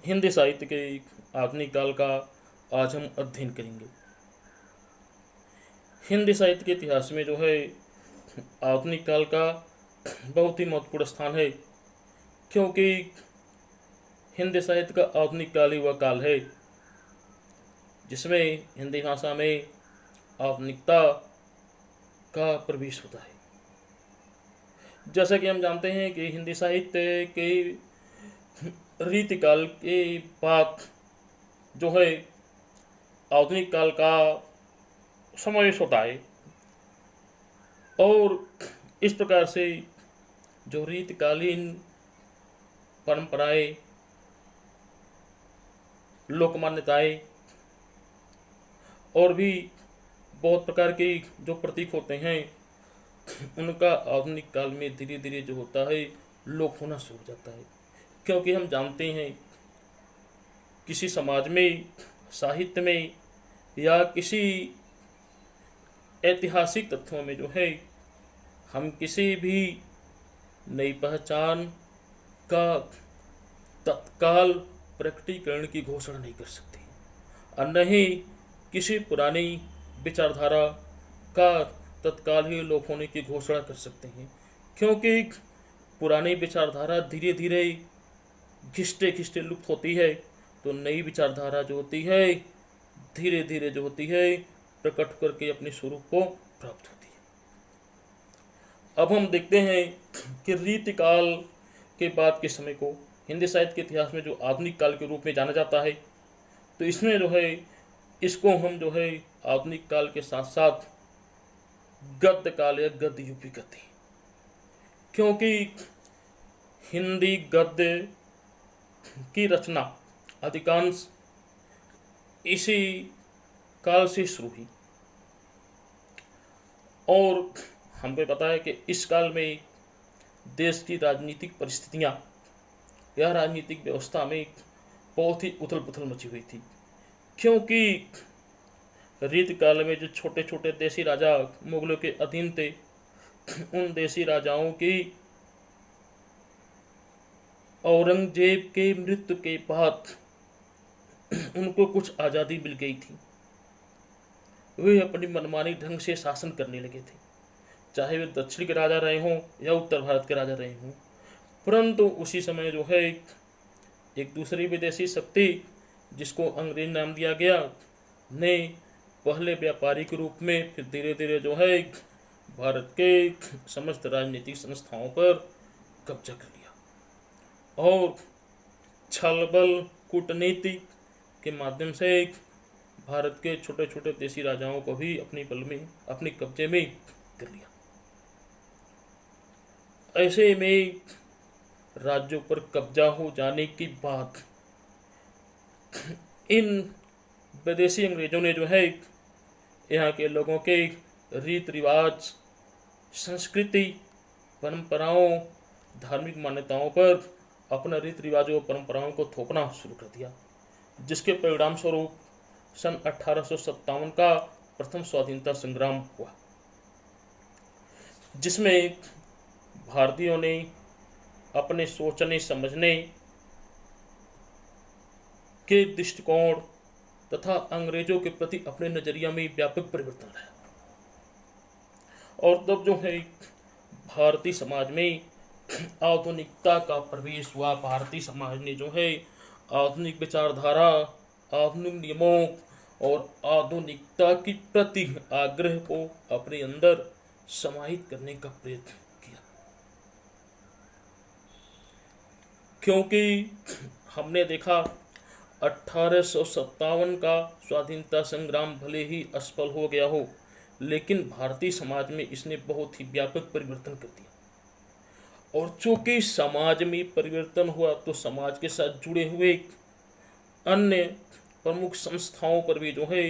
हिंदी साहित्य के आधुनिक काल का आज हम अध्ययन करेंगे। हिंदी साहित्य के इतिहास में जो है आधुनिक काल का बहुत ही महत्वपूर्ण स्थान है, क्योंकि हिंदी साहित्य का आधुनिक काल ही वह काल है जिसमें हिंदी भाषा में आधुनिकता का प्रवेश होता है। जैसा कि हम जानते हैं कि हिंदी साहित्य के रीतिकाल के बाद जो है आधुनिक काल का समावेश होता है, और इस प्रकार से जो रीतिकालीन परंपराएं, लोक मान्यताएं और भी बहुत प्रकार के जो प्रतीक होते हैं, उनका आधुनिक काल में धीरे धीरे जो होता है लोप होना शुरू हो जाता है। क्योंकि हम जानते हैं किसी समाज में, साहित्य में या किसी ऐतिहासिक तथ्यों में जो है हम किसी भी नई पहचान का तत्काल प्रकटीकरण की घोषणा नहीं कर सकते, और न ही किसी पुरानी विचारधारा का तत्काल ही लोप होने की घोषणा कर सकते हैं। क्योंकि पुरानी विचारधारा धीरे धीरे घिसते घिसते लुप्त होती है, तो नई विचारधारा जो होती है धीरे धीरे जो होती है प्रकट करके अपने स्वरूप को प्राप्त होती है। अब हम देखते हैं कि रीतिकाल के बाद के समय को हिंदी साहित्य के इतिहास में जो आधुनिक काल के रूप में जाना जाता है, तो इसमें जो है इसको हम जो है आधुनिक काल के साथ साथ गद्य काल या गद्य युग भी कहते हैं। क्योंकि हिंदी गद्य की रचना अधिकांश इसी काल से शुरू हुई, और हमें पता है कि इस काल में देश की राजनीतिक परिस्थितियां या राजनीतिक व्यवस्था में बहुत ही उथल पुथल मची हुई थी। क्योंकि रीतकाल में जो छोटे छोटे देसी राजा मुगलों के अधीन थे, उन देसी राजाओं की औरंगजेब के मृत्यु के बाद उनको कुछ आज़ादी मिल गई थी। वे अपनी मनमानी ढंग से शासन करने लगे थे, चाहे वे दक्षिण के राजा रहे हों या उत्तर भारत के राजा रहे हों। परंतु उसी समय जो है एक दूसरी विदेशी शक्ति, जिसको अंग्रेज नाम दिया गया, ने पहले व्यापारी के रूप में फिर धीरे धीरे जो है भारत के समस्त राजनीतिक संस्थाओं पर कब्जा कर लिया, और छलबल कूटनीति के माध्यम से भारत के छोटे छोटे देसी राजाओं को भी अपने बल में, अपने कब्जे में कर लिया। ऐसे में राज्यों पर कब्जा हो जाने के बाद इन विदेशी अंग्रेजों ने जो है यहाँ के लोगों के रीत रिवाज, संस्कृति, परंपराओं, धार्मिक मान्यताओं पर अपना रीत रिवाजों और परंपराओं को थोपना शुरू कर दिया, जिसके परिणाम स्वरूप सन 1857 का प्रथम स्वाधीनता संग्राम हुआ, जिसमें भारतीयों ने अपने सोचने समझने के दृष्टिकोण तथा अंग्रेजों के प्रति अपने नजरिया में व्यापक परिवर्तन लाया। और तब जो है भारतीय समाज में आधुनिकता का प्रवेश हुआ। भारतीय समाज ने जो है आधुनिक विचारधारा, आधुनिक नियमों और आधुनिकता की प्रति आग्रह को अपने अंदर समाहित करने का प्रयत्न किया। क्योंकि हमने देखा 1857 का स्वाधीनता संग्राम भले ही असफल हो गया हो, लेकिन भारतीय समाज में इसने बहुत ही व्यापक परिवर्तन कर दिया। और चूंकि समाज में परिवर्तन हुआ, तो समाज के साथ जुड़े हुए अन्य प्रमुख संस्थाओं पर भी जो है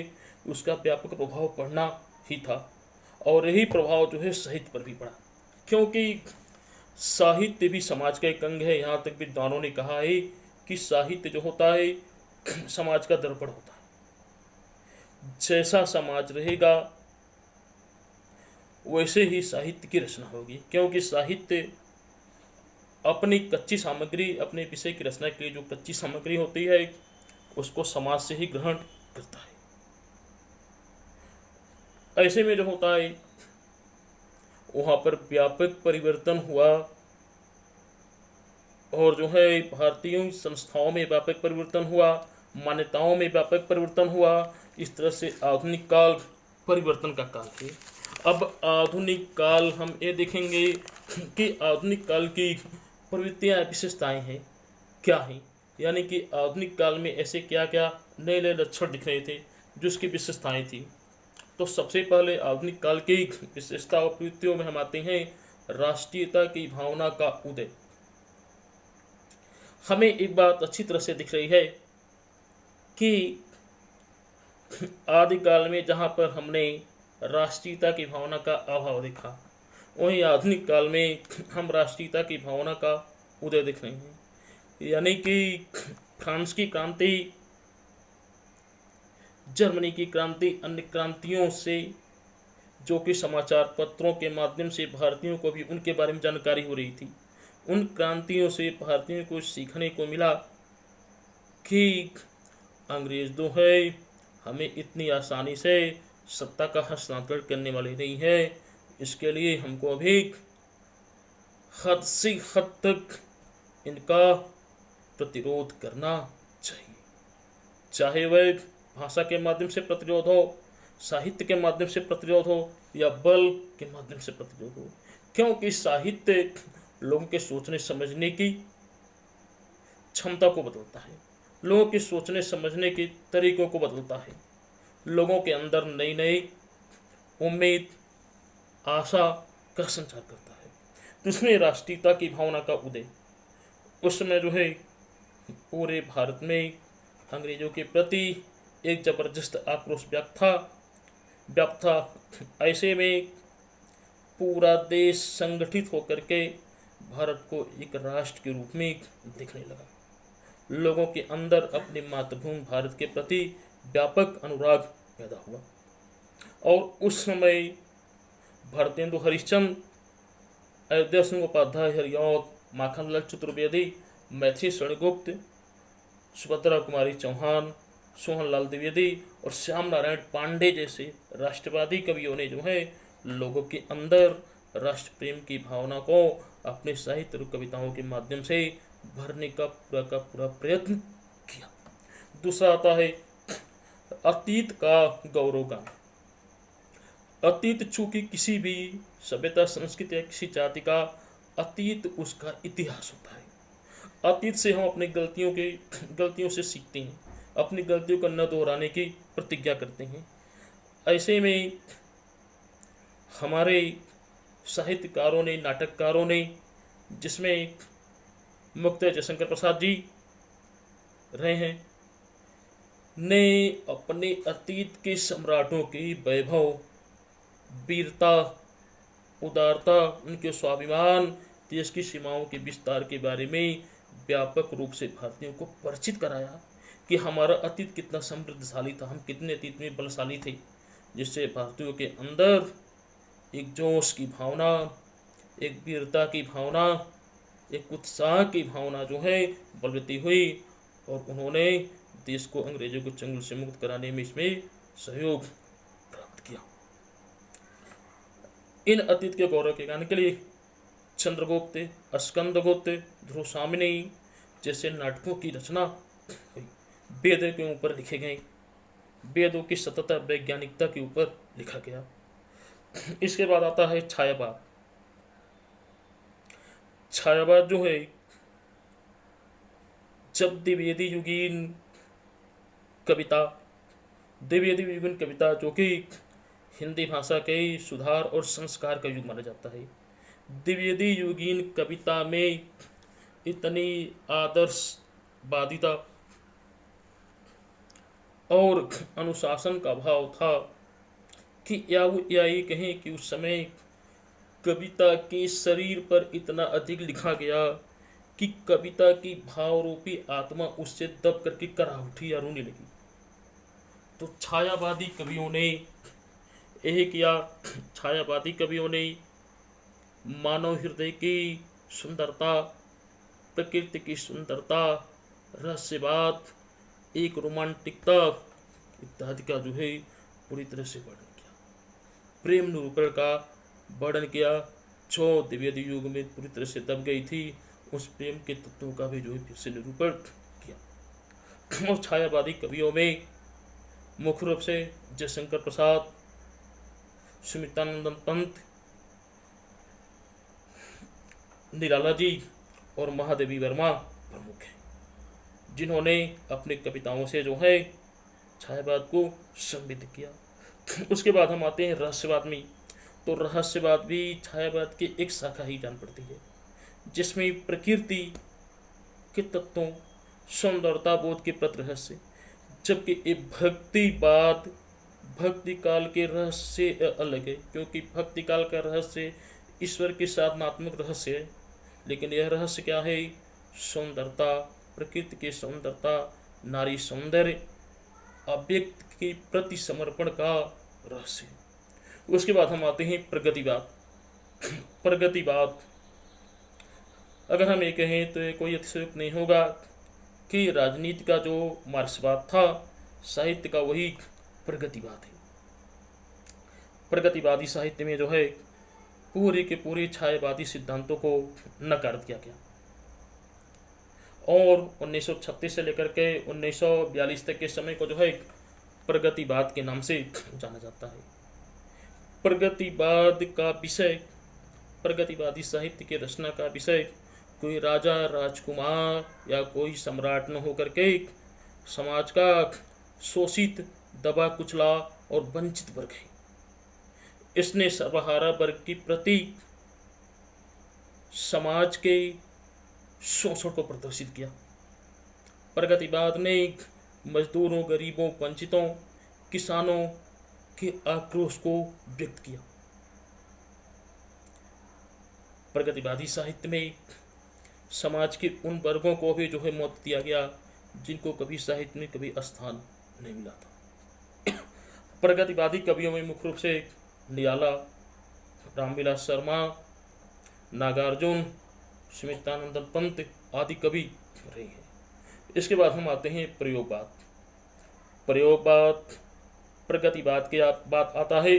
उसका व्यापक प्रभाव पड़ना ही था, और यही प्रभाव जो है साहित्य पर भी पड़ा। क्योंकि साहित्य भी समाज का एक अंग है। यहाँ तक विद्वानों ने कहा है कि साहित्य जो होता है समाज का दर्पण होता है। जैसा समाज रहेगा वैसे ही साहित्य की रचना होगी, क्योंकि साहित्य अपनी कच्ची सामग्री, अपने विषय की रचना के लिए जो कच्ची सामग्री होती है उसको समाज से ही ग्रहण करता है। ऐसे में जो होता है वहाँ पर व्यापक परिवर्तन हुआ और जो है भारतीय संस्थाओं में व्यापक परिवर्तन हुआ, मान्यताओं में व्यापक परिवर्तन हुआ। इस तरह से आधुनिक काल परिवर्तन का काल है। अब आधुनिक काल हम ये देखेंगे कि आधुनिक काल की प्रवृत्तियाँ, विशेषताएं हैं क्या हैं, यानी कि आधुनिक काल में ऐसे क्या क्या नए नए लक्षण दिख रहे थे जो उसकी विशेषताएं थी। तो सबसे पहले आधुनिक काल की विशेषता और प्रवृत्तियों में हम आते हैं राष्ट्रीयता की भावना का उदय। हमें एक बात अच्छी तरह से दिख रही है कि आदिकाल में जहाँ पर हमने राष्ट्रीयता की भावना का अभाव देखा, वहीं आधुनिक काल में हम राष्ट्रीयता की भावना का उदय देख रहे हैं। यानी कि फ्रांस की क्रांति, जर्मनी की क्रांति, अन्य क्रांतियों से जो कि समाचार पत्रों के माध्यम से भारतीयों को भी उनके बारे में जानकारी हो रही थी, उन क्रांतियों से भारतीयों को सीखने को मिला कि अंग्रेज जो है हमें इतनी आसानी से सत्ता का हस्तांतरण करने वाले नहीं है। इसके लिए हमको अभी हद से हद तक इनका प्रतिरोध करना चाहिए, चाहे वह भाषा के माध्यम से प्रतिरोध हो, साहित्य के माध्यम से प्रतिरोध हो या बल के माध्यम से प्रतिरोध हो। क्योंकि साहित्य लोगों के सोचने समझने की क्षमता को बदलता है, लोगों के सोचने समझने के तरीकों को बदलता है, लोगों के अंदर नई नई उम्मीद, आशा का संचार करता है। तो उसमें राष्ट्रीयता की भावना का उदय उस समय जो है पूरे भारत में अंग्रेजों के प्रति एक जबरदस्त आक्रोश व्याप्त था। ऐसे में पूरा देश संगठित होकर के भारत को एक राष्ट्र के रूप में दिखने लगा। लोगों के अंदर अपनी मातृभूमि भारत के प्रति व्यापक अनुराग पैदा हुआ और उस समय भारतेंदु हरिश्चंद्र, अयोध्या सिंह उपाध्याय हरिऔध, माखनलाल चतुर्वेदी, मैथिली शरणगुप्त, सुभद्रा कुमारी चौहान, सोहनलाल द्विवेदी और श्याम नारायण पांडे जैसे राष्ट्रवादी कवियों ने जो है लोगों के अंदर राष्ट्र प्रेम की भावना को अपने साहित्य और कविताओं के माध्यम से भरने का पूरा प्रयत्न किया। दूसरा आता है अतीत का गौरवगान। अतीत चूंकि किसी भी सभ्यता, संस्कृति या किसी जाति का अतीत उसका इतिहास होता है। अतीत से हम अपनी गलतियों से सीखते हैं, अपनी गलतियों को न दोहराने की प्रतिज्ञा करते हैं। ऐसे में हमारे साहित्यकारों ने, नाटककारों ने, जिसमें मुक्त जयशंकर प्रसाद जी रहे हैं, ने अपने अतीत के सम्राटों की वैभव, वीरता, उदारता, उनके स्वाभिमान, देश की सीमाओं के विस्तार के बारे में व्यापक रूप से भारतीयों को परिचित कराया कि हमारा अतीत कितना समृद्धशाली था, हम कितने अतीत में बलशाली थे, जिससे भारतीयों के अंदर एक जोश की भावना, एक वीरता की भावना, एक उत्साह की भावना जो है बलवती हुई और उन्होंने देश को अंग्रेजों के चंगुल से मुक्त कराने में इसमें सहयोग प्राप्त किया। इन अतीत के गौरव के गान के लिए चंद्रगुप्त, स्कंदगुप्त, ध्रुवसामिनी जैसे नाटकों की रचना हुई। वेद के ऊपर लिखे गए, वेदों की सतत वैज्ञानिकता के ऊपर लिखा गया। इसके बाद आता है छायावाद। छायावाद जो है जब द्विवेदी युगीन कविता जो कि हिंदी भाषा के सुधार और संस्कार का युग माना जाता है। द्विवेदी युगीन कविता में इतनी आदर्शवादिता और अनुशासन का भाव था कि या ये कहें कि उस समय कविता के शरीर पर इतना अधिक लिखा गया कि कविता की भाव रूपी आत्मा उससे दब करके करा उठी या रोने लगी। तो छायावादी कवियों ने यही किया। छायावादी कवियों ने मानव हृदय की सुंदरता, प्रकृति की सुंदरता, रहस्यवाद, एक रोमांटिकता इत्यादि का जो है पूरी तरह से वर्णन किया। प्रेम निरूपण का वर्णन किया, जो द्विवेदी युग में पूरी तरह से दब गई थी, उस प्रेम के तत्वों का भी जो है फिर से निरूपण किया। और छायावादी कवियों में मुख्य रूप से जयशंकर प्रसाद, सुमित्रानंद पंत, निराला जी और महादेवी वर्मा प्रमुख हैं, जिन्होंने अपनी कविताओं से जो है छायावाद को समृद्ध किया। उसके बाद हम आते हैं रहस्यवाद में। तो रहस्यवाद भी छायावाद की एक शाखा ही जान पड़ती है, जिसमें प्रकृति के तत्वों, सौंदर्यता बोध के प्रति रहस्य, जबकि ये भक्तिवाद भक्ति काल के रहस्य से अलग है, क्योंकि भक्ति काल का रहस्य ईश्वर के साधनात्मक रहस्य है, लेकिन यह रहस्य क्या है? सौंदर्यता, प्रकृति की सौंदर्यता, नारी सौंदर्य, अव्यक्त के प्रति समर्पण का रहस्य। उसके बाद हम आते हैं प्रगतिवाद। प्रगतिवाद अगर हम ये कहें तो ये कोई अतिशयोक्ति नहीं होगा कि राजनीति का जो मार्क्सवाद था, साहित्य का वही प्रगतिवाद है। प्रगतिवादी साहित्य में जो है पूरे के पूरे छायावादी सिद्धांतों को नकार दिया गया, और 1936 से लेकर के 1942 तक के समय को जो है प्रगतिवाद के नाम से जाना जाता है। प्रगतिवाद का विषय, प्रगतिवादी साहित्य के रचना का विषय कोई राजा, राजकुमार या कोई सम्राट न होकर के समाज का शोषित, दबा कुचला और वंचित वर्ग है। इसने सर्वहारा वर्ग की प्रति समाज के शोषण को प्रदर्शित किया। प्रगतिवाद ने मजदूरों, गरीबों, वंचितों, किसानों के आक्रोश को व्यक्त किया। प्रगतिवादी साहित्य में समाज के उन वर्गों को भी जो है महत्व दिया गया जिनको कभी साहित्य में कभी स्थान नहीं मिला था। प्रगतिवादी कवियों में मुख्य रूप से निराला, रामविलास शर्मा, नागार्जुन, सुमित्रानंद पंत आदि कवि रहे हैं। इसके बाद हम आते हैं प्रयोगवाद। प्रयोगवाद प्रगतिवाद के बाद आता है।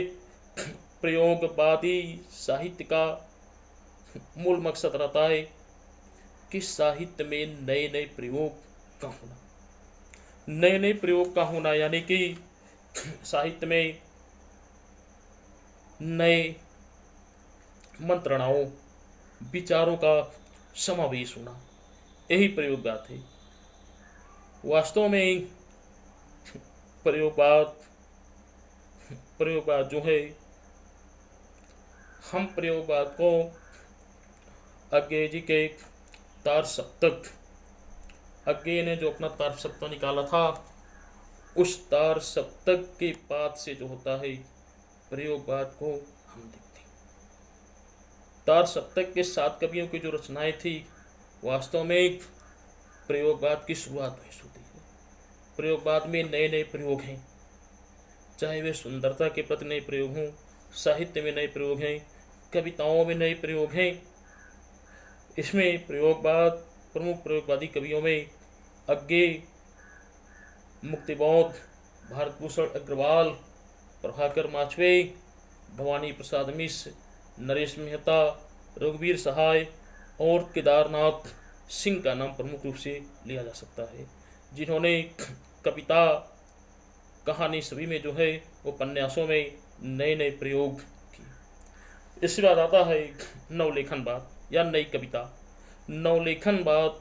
प्रयोगवादी साहित्य का मूल मकसद रहता है कि साहित्य में नए नए प्रयोग का होना, नए नए प्रयोग का होना, यानी कि साहित्य में नए मंत्रणाओं, विचारों का समावेश होना, यही प्रयोगवाद है। वास्तव में प्रयोगवाद जो है, हम प्रयोगवाद को अज्ञेय जी के तार सप्तक, अज्ञेय ने जो अपना तार सप्तक निकाला था, उस तार सप्तक के बाद से जो होता है प्रयोगवाद को हम देखते हैं। तार सप्तक के 7 कवियों की जो रचनाएं थी, वास्तव में प्रयोगवाद की शुरुआत वहीं होती है। प्रयोगवाद में नए नए प्रयोग हैं, चाहे वे सुंदरता के प्रति नए प्रयोग हों, साहित्य में नए प्रयोग हैं, कविताओं में नए प्रयोग हैं। इसमें प्रयोगवाद, प्रमुख प्रयोगवादी कवियों में अज्ञेय, मुक्तिबोध, भारतभूषण अग्रवाल, प्रभाकर माचवे, भवानी प्रसाद मिश्र, नरेश मेहता, रघुवीर सहाय और केदारनाथ सिंह का नाम प्रमुख रूप से लिया जा सकता है, जिन्होंने कविता, कहानी सभी में जो है उपन्यासों में नए नए प्रयोग किए। इसके बाद आता है नवलेखनवाद या नई कविता। नवलेखनवाद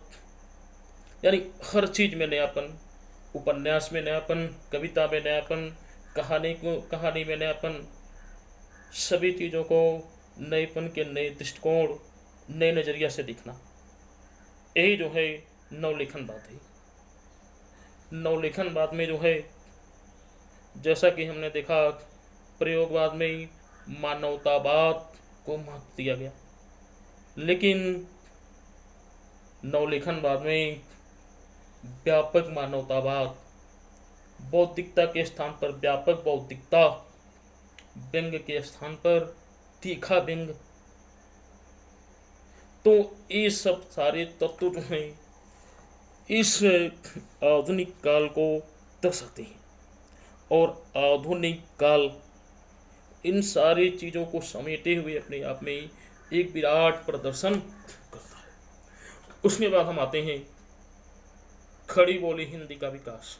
यानी हर चीज में नयापन, उपन्यास में नयापन, कविता में नयापन, कहानी में नयापन, सभी चीज़ों को नएपन के नए दृष्टिकोण, नए नज़रिया से दिखना, यही जो है नवलेखनवाद है। नवलेखनवाद में जो है, जैसा कि हमने देखा, प्रयोगवाद में मानवतावाद को महत्व दिया गया, लेकिन नवलेखनवाद में व्यापक मानवतावाद, बौद्धिकता के स्थान पर व्यापक बौद्धिकता, व्यंग के स्थान पर तीखा व्यंग। तो ये सब सारे तत्व जो हैं इस आधुनिक काल को दर्शाते हैं, और आधुनिक काल इन सारी चीज़ों को समेटे हुए अपने आप में एक विराट प्रदर्शन करता है। उसके बाद हम आते हैं खड़ी बोली हिंदी का विकास।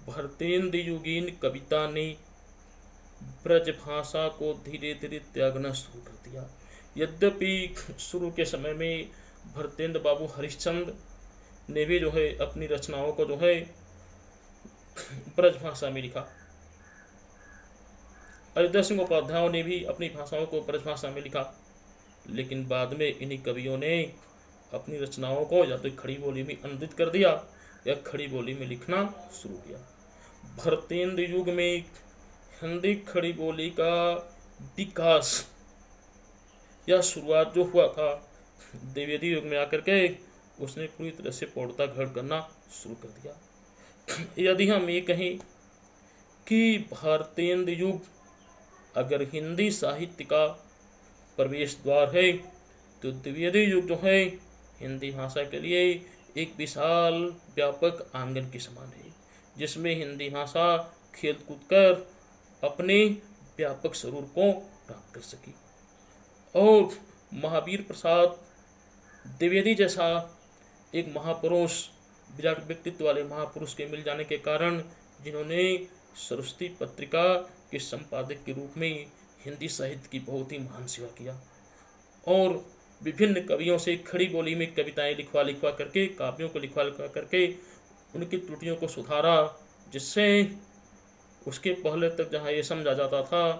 भारतेंदु युगीन कविता ने ब्रज भाषा को धीरे धीरे त्यागना शुरू कर दिया। यद्यपि शुरू के समय में भारतेंदु बाबू हरिश्चंद्र ने भी जो है अपनी रचनाओं को जो है ब्रज भाषा में लिखा, अयोध्या सिंह उपाध्याय ने भी अपनी भाषाओं को ब्रज भाषा में लिखा, लेकिन बाद में इन्हीं कवियों ने अपनी रचनाओं को या तो खड़ी बोली में अनुदित कर दिया या खड़ी बोली में लिखना शुरू किया। भारतेंदु युग में हिंदी खड़ी बोली का विकास या शुरुआत जो हुआ था द्विवेदी युग में आकर के उसने पूरी तरह से पौड़ता घड़ करना शुरू कर दिया। यदि हम ये कहें कि भारतेंदु युग अगर हिंदी साहित्य का प्रवेश द्वार है, तो द्विवेदी युग जो है हिंदी भाषा के लिए एक विशाल व्यापक आंगन के समान है, जिसमें हिंदी भाषा खेल कूद कर अपने व्यापक स्वरूप को प्राप्त कर सकी। और महावीर प्रसाद द्विवेदी जैसा एक महापुरुष, विराट व्यक्तित्व वाले महापुरुष के मिल जाने के कारण, जिन्होंने सरस्वती पत्रिका के संपादक के रूप में हिंदी साहित्य की बहुत ही महान सेवा किया और विभिन्न कवियों से खड़ी बोली में कविताएं लिखवा करके, काव्यों को लिखवा करके उनकी त्रुटियों को सुधारा, जिससे उसके पहले तक जहाँ ये समझा जाता था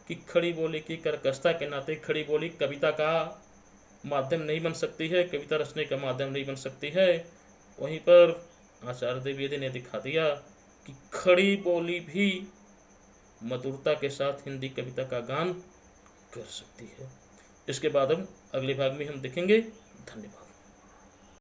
कि खड़ी बोली की कर्कशता के नाते खड़ी बोली कविता का माध्यम नहीं बन सकती है, कविता रचने का माध्यम नहीं बन सकती है, वहीं पर आचार्य द्विवेदी ने दिखा दिया कि खड़ी बोली भी मधुरता के साथ हिंदी कविता का गान कर सकती है। इसके बाद हम अगले भाग में हम देखेंगे। धन्यवाद।